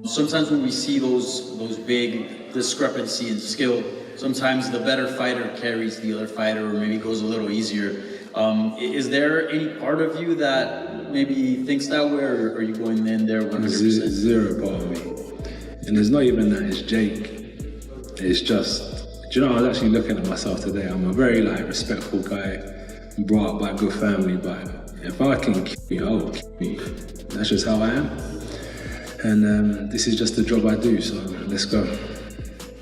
Sometimes when we see those big discrepancy in skill, sometimes the better fighter carries the other fighter, or maybe goes a little easier. Is there any part of you that maybe thinks that way, or are you going in there 100%? Zero part of me. And it's not even that, it's Jake. It's just, do you know, I was actually looking at myself today. I'm a very respectful guy, brought up by a good family, but if I can kill you, I will kill you. That's just how I am. And this is just the job I do, so let's go.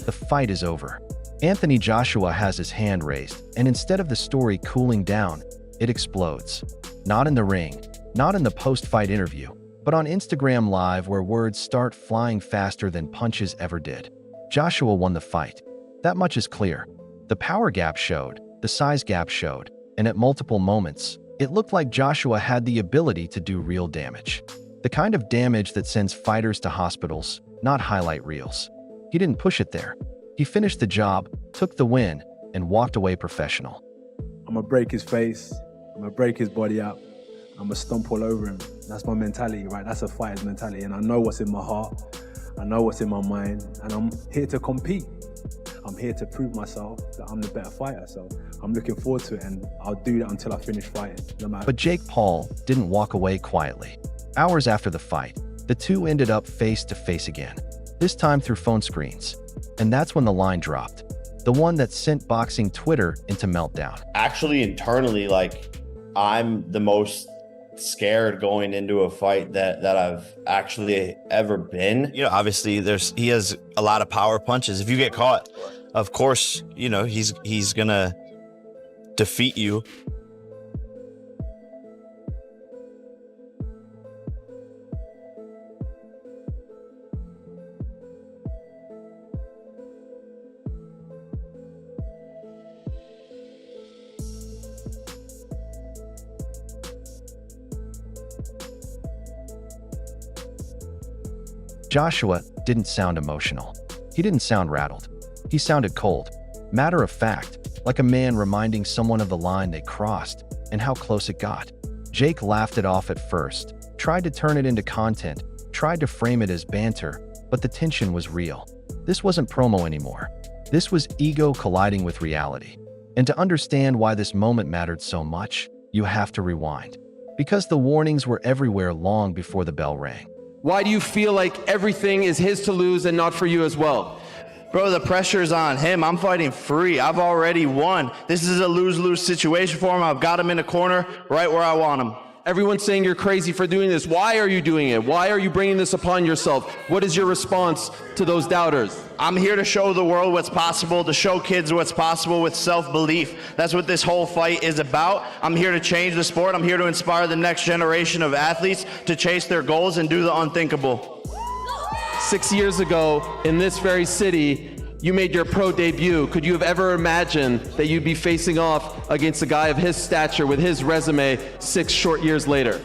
The fight is over. Anthony Joshua has his hand raised, and instead of the story cooling down, it explodes. Not in the ring, not in the post-fight interview, but on Instagram Live, where words start flying faster than punches ever did. Joshua won the fight. That much is clear. The power gap showed, the size gap showed, and at multiple moments, it looked like Joshua had the ability to do real damage. The kind of damage that sends fighters to hospitals, not highlight reels. He didn't push it there. He finished the job, took the win, and walked away professional. I'm gonna break his face, I'm gonna break his body up, I'm gonna stomp all over him. That's my mentality, right? That's a fighter's mentality, and I know what's in my heart, I know what's in my mind, and I'm here to compete. I'm here to prove myself that I'm the better fighter, so I'm looking forward to it, and I'll do that until I finish fighting, no matter. But Jake Paul didn't walk away quietly. Hours after the fight, the two ended up face to face again, this time through phone screens. And that's when the line dropped, the one that sent boxing Twitter into meltdown. Actually, internally, I'm the most scared going into a fight that I've actually ever been. Obviously he has a lot of power punches. If you get caught, of course, he's gonna defeat you. Joshua didn't sound emotional. He didn't sound rattled. He sounded cold, matter of fact, like a man reminding someone of the line they crossed and how close it got. Jake laughed it off at first, tried to turn it into content, tried to frame it as banter, but the tension was real. This wasn't promo anymore. This was ego colliding with reality. And to understand why this moment mattered so much, you have to rewind. Because the warnings were everywhere long before the bell rang. Why do you feel like everything is his to lose and not for you as well? Bro, the pressure's on him. I'm fighting free. I've already won. This is a lose-lose situation for him. I've got him in a corner right where I want him. Everyone's saying you're crazy for doing this. Why are you doing it? Why are you bringing this upon yourself? What is your response to those doubters? I'm here to show the world what's possible, to show kids what's possible with self-belief. That's what this whole fight is about. I'm here to change the sport. I'm here to inspire the next generation of athletes to chase their goals and do the unthinkable. 6 years ago, in this very city, you made your pro debut. Could you have ever imagined that you'd be facing off against a guy of his stature with his resume 6 short years later?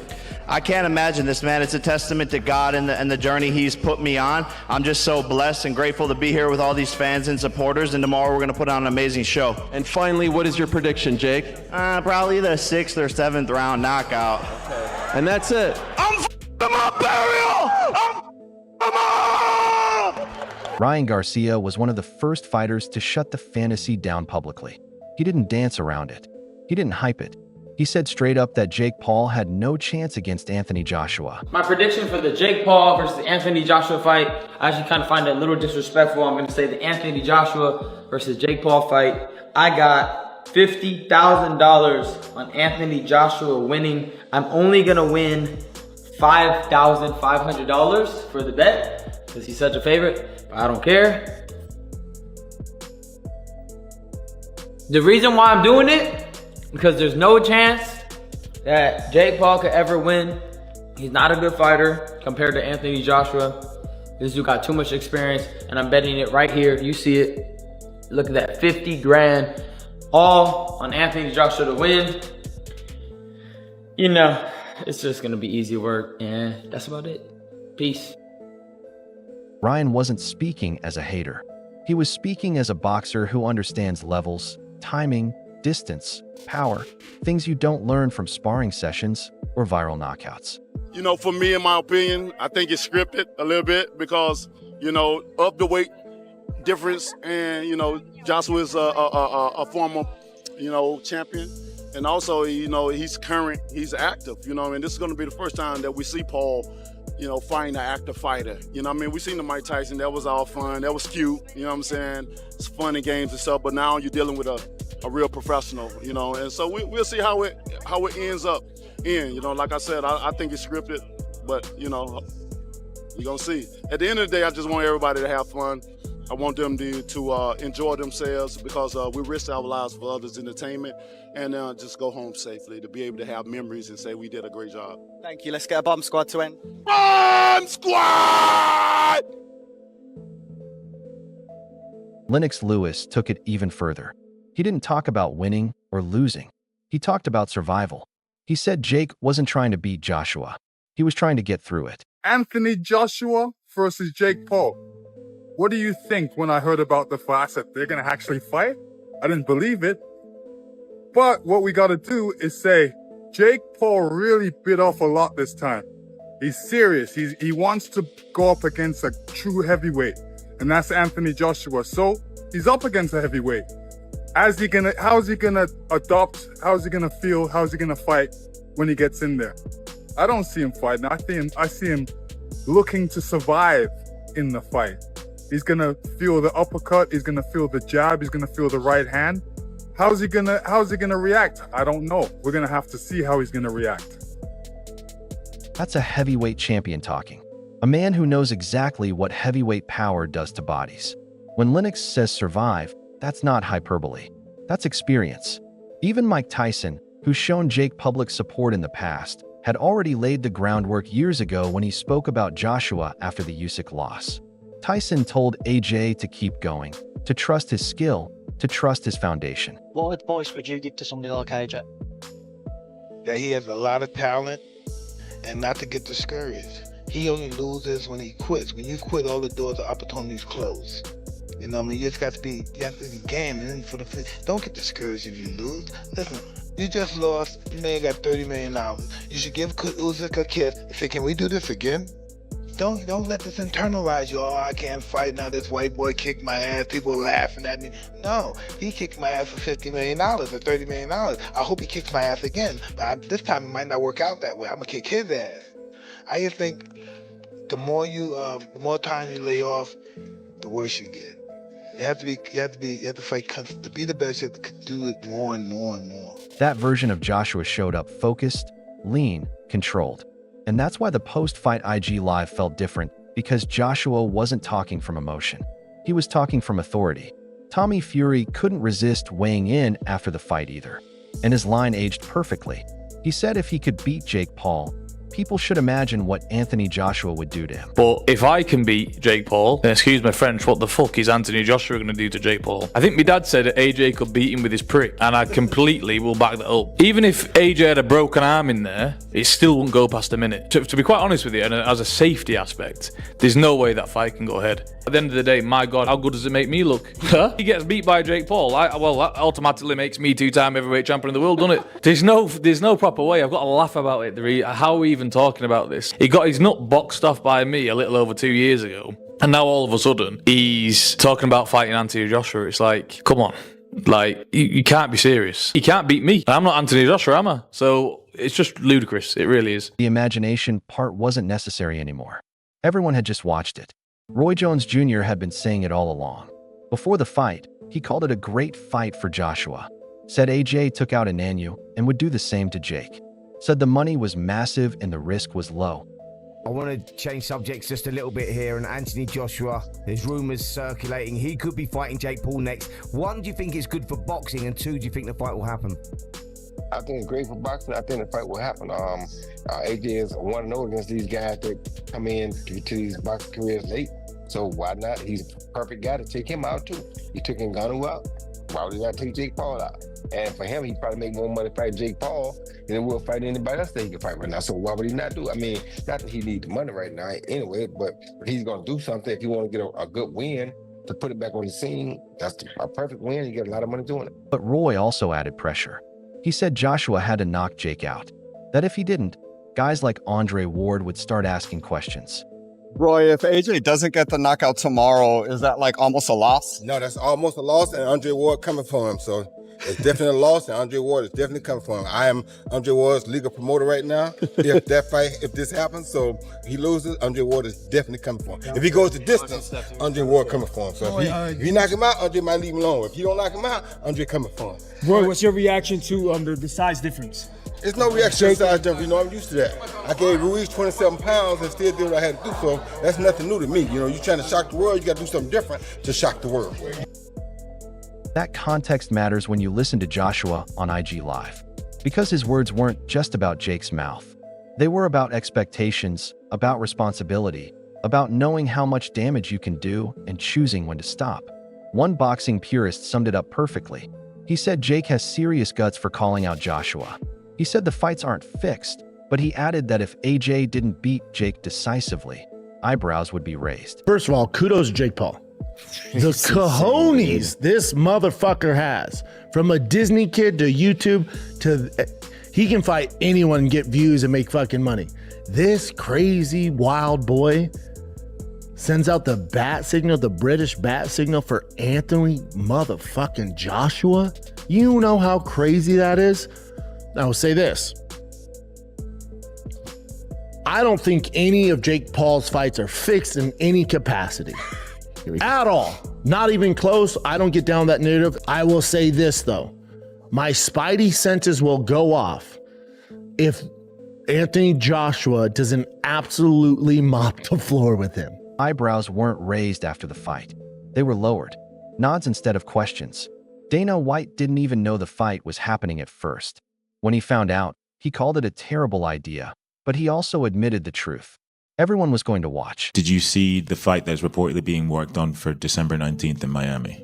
I can't imagine this, man. It's a testament to God and the journey he's put me on. I'm just so blessed and grateful to be here with all these fans and supporters, and tomorrow we're going to put on an amazing show. And finally, what is your prediction, Jake? Probably the 6th or 7th round knockout. Okay. And that's it. I'm f***ing up, Burial! I'm f***ing up! Ryan Garcia was one of the first fighters to shut the fantasy down publicly. He didn't dance around it. He didn't hype it. He said straight up that Jake Paul had no chance against Anthony Joshua. My prediction for the Jake Paul versus Anthony Joshua fight, I actually kind of find it a little disrespectful. I'm going to say the Anthony Joshua versus Jake Paul fight. I got $50,000 on Anthony Joshua winning. I'm only going to win $5,500 for the bet because he's such a favorite, but I don't care. The reason why I'm doing it, because there's no chance that Jake Paul could ever win. He's not a good fighter compared to Anthony Joshua. This dude got too much experience, and I'm betting it right here. You see it. Look at that, 50 grand, all on Anthony Joshua to win. You know, it's just gonna be easy work, and that's about it. Peace. Ryan wasn't speaking as a hater. He was speaking as a boxer who understands levels, timing, distance, power, things you don't learn from sparring sessions or viral knockouts. You know, for me, in my opinion, I think it's scripted a little bit because, you know, of the weight difference, and you know, Joshua's a former, you know, champion, and also, you know, he's current, he's active. You know, and this is going to be the first time that we see Paul, you know, fighting an active fighter. You know what I mean? We seen the Mike Tyson, that was all fun, that was cute, you know what I'm saying? It's fun and games and stuff, but now you're dealing with a real professional, you know, and so we'll see how it ends up you know, like I said, I think it's scripted, but you know, you're gonna see. At the end of the day, I just want everybody to have fun. I want them to enjoy themselves because we risk our lives for others' entertainment, and just go home safely, to be able to have memories and say we did a great job. Thank you. Let's get a bomb squad to end. Bomb Squad! Lennox Lewis took it even further. He didn't talk about winning or losing. He talked about survival. He said Jake wasn't trying to beat Joshua. He was trying to get through it. Anthony Joshua versus Jake Paul. What do you think when I heard about the fight? I said, they're going to actually fight? I didn't believe it. But what we got to do is say, Jake Paul really bit off a lot this time. He's serious. He wants to go up against a true heavyweight, and that's Anthony Joshua. So he's up against a heavyweight. How's he gonna adopt? How's he gonna feel? How's he gonna fight when he gets in there? I don't see him fighting. I see him looking to survive in the fight. He's gonna feel the uppercut. He's gonna feel the jab. He's gonna feel the right hand. How's he gonna react? I don't know. We're gonna have to see how he's gonna react. That's a heavyweight champion talking. A man who knows exactly what heavyweight power does to bodies. When Lennox says survive, that's not hyperbole. That's experience. Even Mike Tyson, who's shown Jake public support in the past, had already laid the groundwork years ago when he spoke about Joshua after the Usyk loss. Tyson told AJ to keep going, to trust his skill, to trust his foundation. What advice would you give to somebody like AJ? That he has a lot of talent and not to get discouraged. He only loses when he quits. When you quit, all the doors of opportunities close. You know what I mean? You have to be game. And don't get discouraged if you lose. Listen, you just lost. You may got $30 million. You should give Usyk a kiss and say, can we do this again? Don't let this internalize you. Oh, I can't fight now. This white boy kicked my ass. People laughing at me. No, he kicked my ass for $50 million or $30 million. I hope he kicks my ass again. But this time it might not work out that way. I'm gonna kick his ass. I just think the more time you lay off, the worse you get. You have to fight to be the best. You have to do it more and more and more. That version of Joshua showed up focused, lean, controlled. And that's why the post-fight IG Live felt different, because Joshua wasn't talking from emotion. He was talking from authority. Tommy Fury couldn't resist weighing in after the fight either. And his line aged perfectly. He said if he could beat Jake Paul, people should imagine what Anthony Joshua would do to him. But if I can beat Jake Paul, then excuse my French, what the fuck is Anthony Joshua going to do to Jake Paul? I think my dad said that AJ could beat him with his prick, and I completely will back that up. Even if AJ had a broken arm in there, it still wouldn't go past a minute. To be quite honest with you, and as a safety aspect, there's no way that fight can go ahead. At the end of the day, my God, how good does it make me look? He gets beat by Jake Paul. Well, that automatically makes me two-time heavyweight champion of the world, doesn't it? There's no proper way. I've got to laugh about it. How are we even talking about this? He got his nut boxed off by me a little over 2 years ago, and now all of a sudden he's talking about fighting Anthony Joshua. It's like, come on, like you can't be serious. He can't beat me. I'm not Anthony Joshua, am I? So it's just ludicrous. It really is. The imagination part wasn't necessary anymore. Everyone had just watched it. Roy Jones Jr. had been saying it all along. Before the fight, he called it a great fight for Joshua. Said AJ took out Ngannou and would do the same to Jake. Said the money was massive and the risk was low. I want to change subjects just a little bit here. And Anthony Joshua, there's rumors circulating he could be fighting Jake Paul next. One, do you think it's good for boxing? And two, do you think the fight will happen? I think it's great for boxing. I think the fight will happen. AJ is 1-0 against these guys that come in to these boxing careers late. So why not? He's a perfect guy to take him out too. He took Ngannou out. Why would he not take Jake Paul out? And for him, he'd probably make more money fighting Jake Paul than he will fight anybody else that he can fight right now. So why would he not do it? I mean, not that he needs the money right now anyway, but he's going to do something if you want to get a good win to put it back on the scene. That's a perfect win. You get a lot of money doing it. But Roy also added pressure. He said Joshua had to knock Jake out. That if he didn't, guys like Andre Ward would start asking questions. Roy, if AJ doesn't get the knockout tomorrow, is that like almost a loss? No, that's almost a loss, and Andre Ward coming for him. So it's definitely a loss, and Andre Ward is definitely coming for him. I am Andre Ward's legal promoter right now. If that fight, if this happens, so he loses, Andre Ward is definitely coming for him. If he goes the distance, Andre Ward coming for him. So if he knock him out, Andre might leave him alone. If he don't knock him out, Andre coming for him. Roy, what's your reaction to the size difference? It's no reaction to size difference. You know, I'm used to that. I gave Ruiz 27 pounds and still did what I had to do. So that's nothing new to me. You know, you're trying to shock the world, you got to do something different to shock the world. That context matters when you listen to Joshua on IG Live, because his words weren't just about Jake's mouth. They were about expectations, about responsibility, about knowing how much damage you can do and choosing when to stop. One boxing purist summed it up perfectly. He said Jake has serious guts for calling out Joshua. He said the fights aren't fixed, but he added that if AJ didn't beat Jake decisively, eyebrows would be raised. First of all, kudos to Jake Paul. The cojones this motherfucker has, from a Disney kid to YouTube to he can fight anyone and get views and make fucking money. This crazy wild boy sends out the bat signal, the British bat signal for Anthony motherfucking Joshua. You know how crazy that is? I will say this. I don't think any of Jake Paul's fights are fixed in any capacity. At all. Not even close. I don't get down that narrative. I will say this, though. My spidey senses will go off if Anthony Joshua doesn't absolutely mop the floor with him. Eyebrows weren't raised after the fight. They were lowered. Nods instead of questions. Dana White didn't even know the fight was happening at first. When he found out, he called it a terrible idea, but he also admitted the truth. Everyone was going to watch. Did you see the fight that's reportedly being worked on for December 19th in Miami?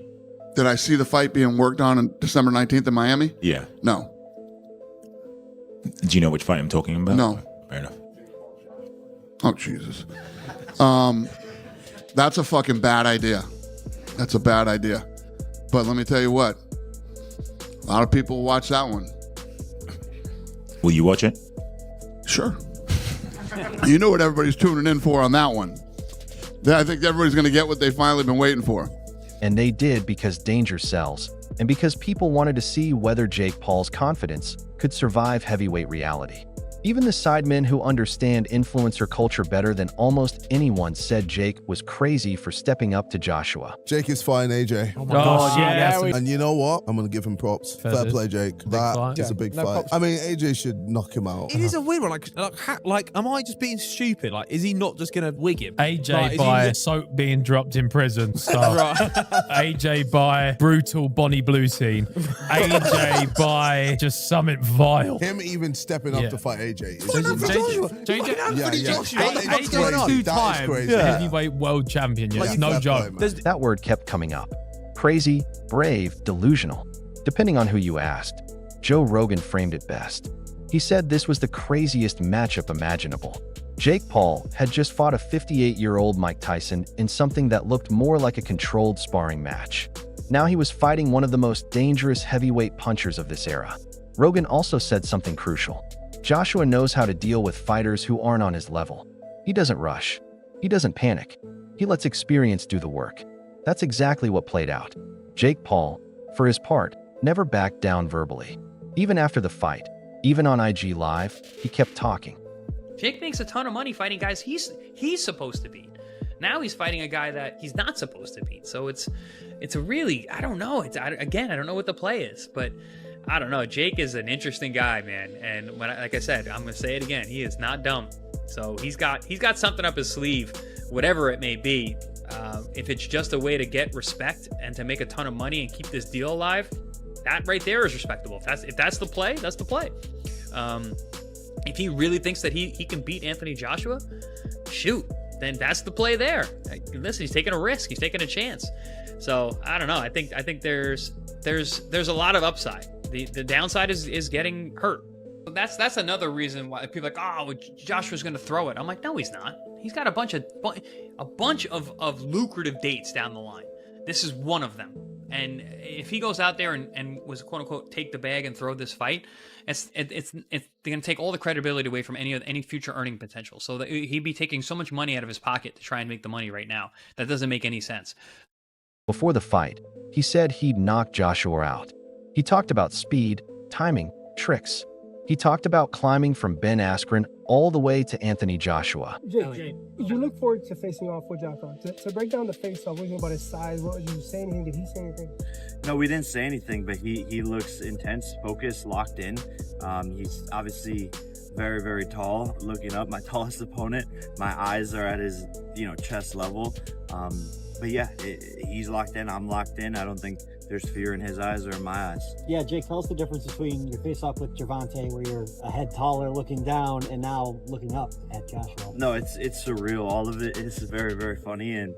Did I see the fight being worked on December 19th in Miami? Yeah. No. Do you know which fight I'm talking about? No. Fair enough. Oh, Jesus. That's a fucking bad idea. That's a bad idea. But let me tell you what. A lot of people watch that one. Will you watch it? Sure. You know what everybody's tuning in for on that one. I think everybody's going to get what they've finally been waiting for. And they did, because danger sells, and because people wanted to see whether Jake Paul's confidence could survive heavyweight reality. Even the sidemen who understand influencer culture better than almost anyone said Jake was crazy for stepping up to Joshua. Jake is fine, AJ. Oh my gosh, yeah. And you know what? I'm going to give him props. Fair play, Jake. That is a big fight. I mean, AJ should knock him out. It is a weird one. Like, am I just being stupid? Like, is he not just going to wig him? AJ like, by soap being dropped in prison stuff. AJ by brutal Bonnie Blue scene. AJ by just something vile. Him even stepping up to fight AJ. AJ two-time heavyweight world champion. It's no joke. That word kept coming up. Crazy, brave, delusional. Depending on who you asked, Joe Rogan framed it best. He said this was the craziest matchup imaginable. Jake Paul had just fought a 58-year-old Mike Tyson in something that looked more like a controlled sparring match. Now he was fighting one of the most dangerous heavyweight punchers of this era. Rogan also said something crucial. Joshua knows how to deal with fighters who aren't on his level. He doesn't rush. He doesn't panic. He lets experience do the work. That's exactly what played out. Jake Paul, for his part, never backed down verbally. Even after the fight, even on IG Live, he kept talking. Jake makes a ton of money fighting guys he's supposed to beat. Now he's fighting a guy that he's not supposed to beat. So it's a really, I don't know. I don't know what the play is, but I don't know. Jake is an interesting guy, man. And like I said, I'm gonna say it again. He is not dumb. So he's got something up his sleeve, whatever it may be. If it's just a way to get respect and to make a ton of money and keep this deal alive, that right there is respectable. If that's the play, that's the play. If he really thinks that he can beat Anthony Joshua, shoot, then that's the play there. Listen, he's taking a risk. He's taking a chance. So I don't know. I think there's a lot of upside. The downside is getting hurt. That's another reason why people are like, oh, Joshua's going to throw it. I'm like, no, he's not. He's got a bunch of lucrative dates down the line. This is one of them. And if he goes out there and was quote unquote take the bag and throw this fight, they're going to take all the credibility away from any future earning potential. So that he'd be taking so much money out of his pocket to try and make the money right now. That doesn't make any sense. Before the fight, he said he'd knock Joshua out. He talked about speed, timing, tricks. He talked about climbing from Ben Askren all the way to Anthony Joshua. Jake, you look forward to facing off with Joshua. To break down the face-off, what do you think about his size? What did you say anything? Did he say anything? No, we didn't say anything, but he looks intense, focused, locked in. He's obviously very, very tall. Looking up, my tallest opponent. My eyes are at his, chest level. But yeah, he's locked in. I'm locked in. I don't think there's fear in his eyes or in my eyes. Yeah, Jake, tell us the difference between your face-off with Gervonta, where you're a head taller looking down, and now looking up at Joshua. No, it's surreal. All of it is very, very funny, and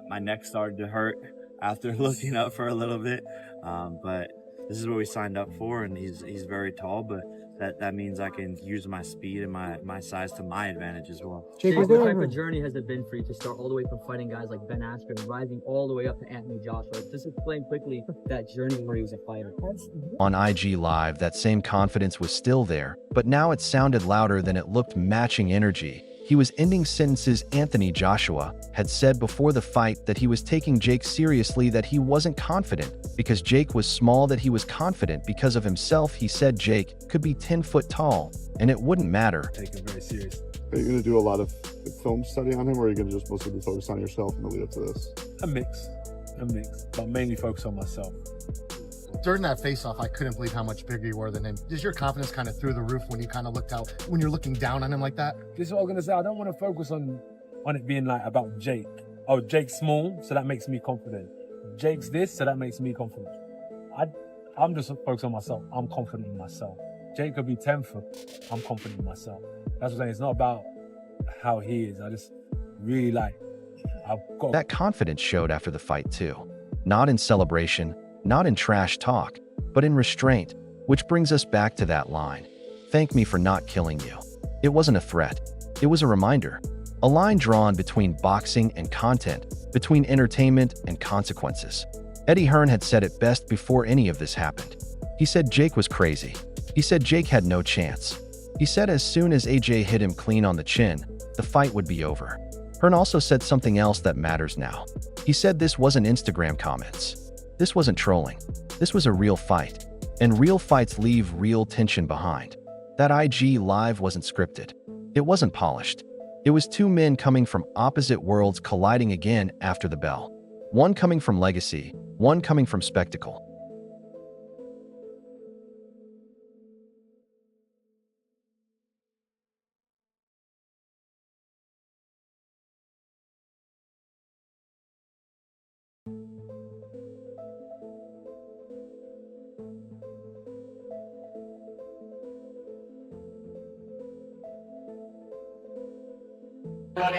my neck started to hurt after looking up for a little bit. But this is what we signed up for, and he's very tall, but that means I can use my speed and my size to my advantage as well. Jake, what type of journey has it been for you to start all the way from fighting guys like Ben Askren and rising all the way up to Anthony Joshua? Just explain quickly that journey where he was a fighter. On IG Live, that same confidence was still there, but now it sounded louder than it looked, matching energy. He was ending sentences. Anthony Joshua had said before the fight that he was taking Jake seriously, that he wasn't confident because Jake was small, that he was confident because of himself. He said Jake could be 10 foot tall and it wouldn't matter. Take it very serious. Are you going to do a lot of film study on him, or are you going to just mostly be focused on yourself in the lead up to this? A mix, but mainly focus on myself. During that face-off, I couldn't believe how much bigger you were than him. Is your confidence kind of through the roof when you kind of looked out, when you're looking down on him like that? This is what I'm going to say. I don't want to focus on it being like about Jake. Oh, Jake's small, so that makes me confident. Jake's this, so that makes me confident. I'm just focused on myself. I'm confident in myself. Jake could be 10 foot. I'm confident in myself. That's what I'm saying. It's not about how he is. I just really I've got that confidence showed after the fight too. Not in celebration, not in trash talk, but in restraint, which brings us back to that line. Thank me for not killing you. It wasn't a threat. It was a reminder. A line drawn between boxing and content, between entertainment and consequences. Eddie Hearn had said it best before any of this happened. He said Jake was crazy. He said Jake had no chance. He said as soon as AJ hit him clean on the chin, the fight would be over. Hearn also said something else that matters now. He said this wasn't Instagram comments. This wasn't trolling. This was a real fight. And real fights leave real tension behind. That IG Live wasn't scripted. It wasn't polished. It was two men coming from opposite worlds colliding again after the bell. One coming from legacy, one coming from spectacle.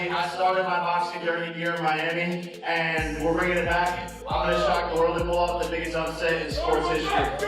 I started my boxing journey here in Miami, and we're bringing it back. I'm going to shock the world and pull off the biggest upset in sports history.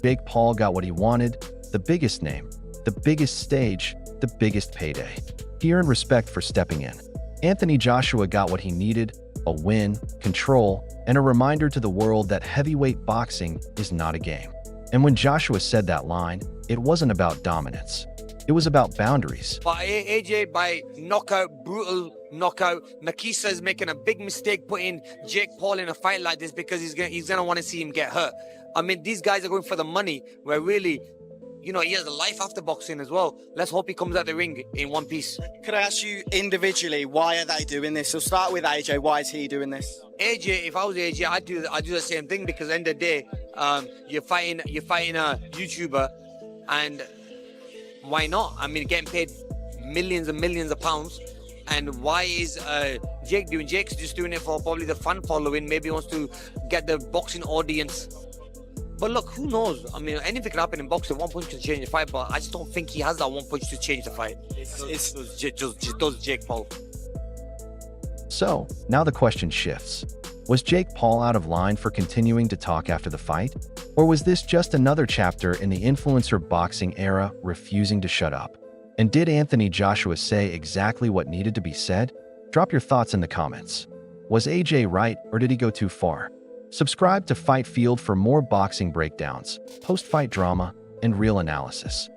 Jake Paul got what he wanted, the biggest name, the biggest stage, the biggest payday. He earned respect for stepping in. Anthony Joshua got what he needed, a win, control, and a reminder to the world that heavyweight boxing is not a game. And when Joshua said that line, it wasn't about dominance. It was about boundaries. But AJ, by knockout, brutal knockout, Nakisa is making a big mistake putting Jake Paul in a fight like this because he's gonna want to see him get hurt. I mean, these guys are going for the money, where really, he has a life after boxing as well. Let's hope he comes out the ring in one piece. Could I ask you individually, why are they doing this? So start with AJ. Why is he doing this? AJ, if I was AJ, I'd do the same thing, because at the end of the day, you're fighting a YouTuber, and why not? I mean, getting paid millions and millions of pounds. And why is Jake doing? Jake's just doing it for probably the fan following. Maybe he wants to get the boxing audience. But look, who knows? I mean, anything can happen in boxing. One punch can change the fight, but I just don't think he has that one punch to change the fight. It's does Jake Paul. So, now the question shifts. Was Jake Paul out of line for continuing to talk after the fight? Or was this just another chapter in the influencer boxing era refusing to shut up? And did Anthony Joshua say exactly what needed to be said? Drop your thoughts in the comments. Was AJ right or did he go too far? Subscribe to Fight Field for more boxing breakdowns, post-fight drama, and real analysis.